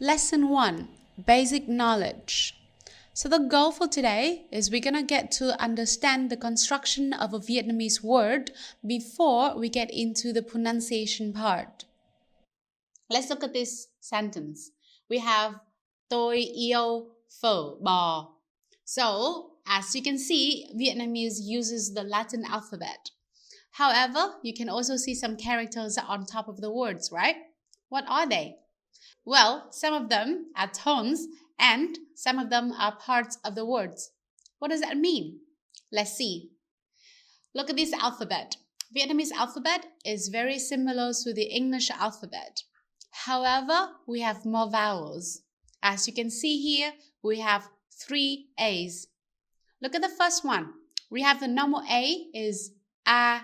Lesson 1, Basic Knowledge. So the goal for today is we're going to get to understand the construction of a Vietnamese word before we get into the pronunciation part. Let's look at this sentence. We have tôi yêu phở bò. So, as you can see, Vietnamese uses the Latin alphabet. However, you can also see some characters on top of the words, right? What are they? Well, some of them are tones and some of them are parts of the words. What does that mean? Let's see. Look at this alphabet. Vietnamese alphabet is very similar to the English alphabet. However, we have more vowels. As you can see here, we have 3 A's. Look at the first one. We have the normal A is A,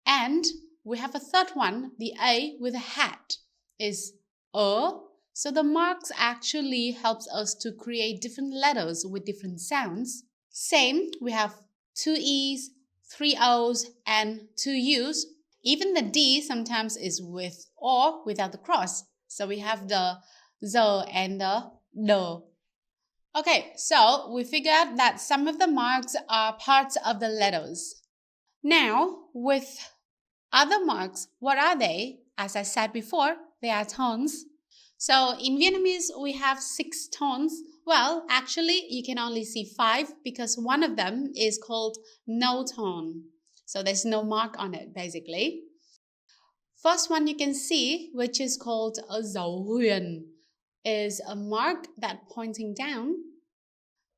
and we have a third one, the A with a hat is So the marks actually helps us to create different letters with different sounds. Same, we have 2 E's, 3 O's, and 2 U's. Even the D sometimes is with or without the cross. So we have the and the. Okay, so we figured that some of the marks are parts of the letters. Now, with other marks, what are they? As I said before, they are tones. So in Vietnamese, we have 6 tones. Well, actually, you can only see 5 because one of them is called no tone. So there's no mark on it, basically. First one you can see, which is called a dấu huyền, is a mark that pointing down.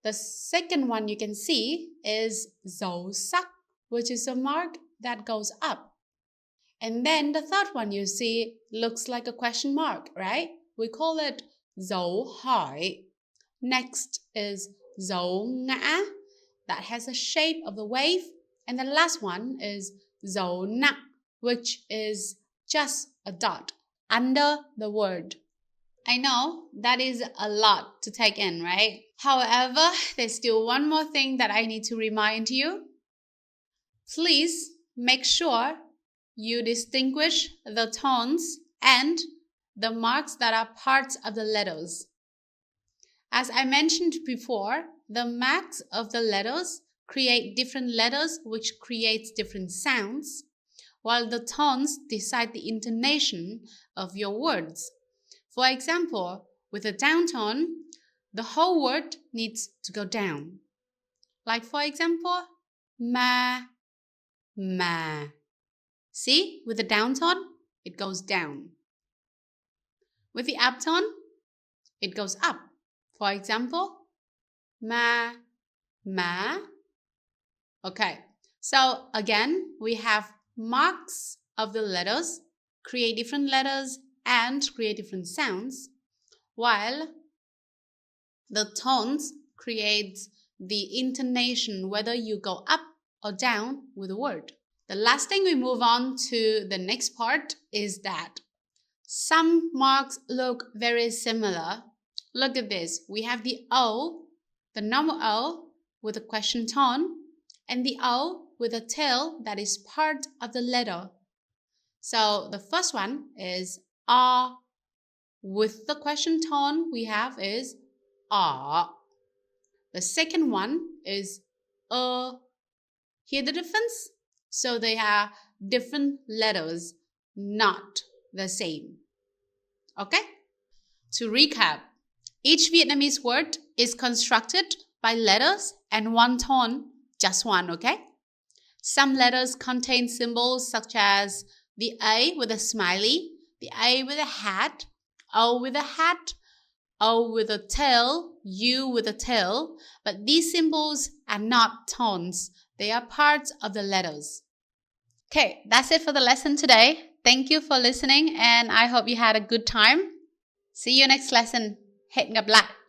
The second one you can see is dấu sắc, which is a mark that goes up. And then the third one you see looks like a question mark, right? We call it dấu hỏi. Next is dấu ngã, that has a shape of the wave. And the last one is dấu nặng, which is just a dot under the word. I know that is a lot to take in, right? However, there's still one more thing that I need to remind you. Please make sure you distinguish the tones and the marks that are parts of the letters. As I mentioned before, the marks of the letters create different letters which creates different sounds, while the tones decide the intonation of your words. For example, with a down tone, the whole word needs to go down. Like for example, ma. See, with the down tone, it goes down. With the up tone, it goes up. For example, ma. Okay, so again, we have marks of the letters, create different letters and create different sounds, while the tones create the intonation, whether you go up or down with a word. The last thing we move on to the next part is that some marks look very similar. Look at this. We have the O, the normal O with a question tone, and the O with a tail that is part of the letter. So the first one is A. With the question tone we have is A. The second one is Hear the difference? So they are different letters, not the same. Okay? To recap, each Vietnamese word is constructed by letters and one tone, just one, okay? Some letters contain symbols such as the A with a smiley, the A with a hat, O with a hat, O with a tail, U with a tail, but these symbols are not tones. They are parts of the letters. Okay, that's it for the lesson today. Thank you for listening and I hope you had a good time. See you next lesson. Hẹn gặp lại.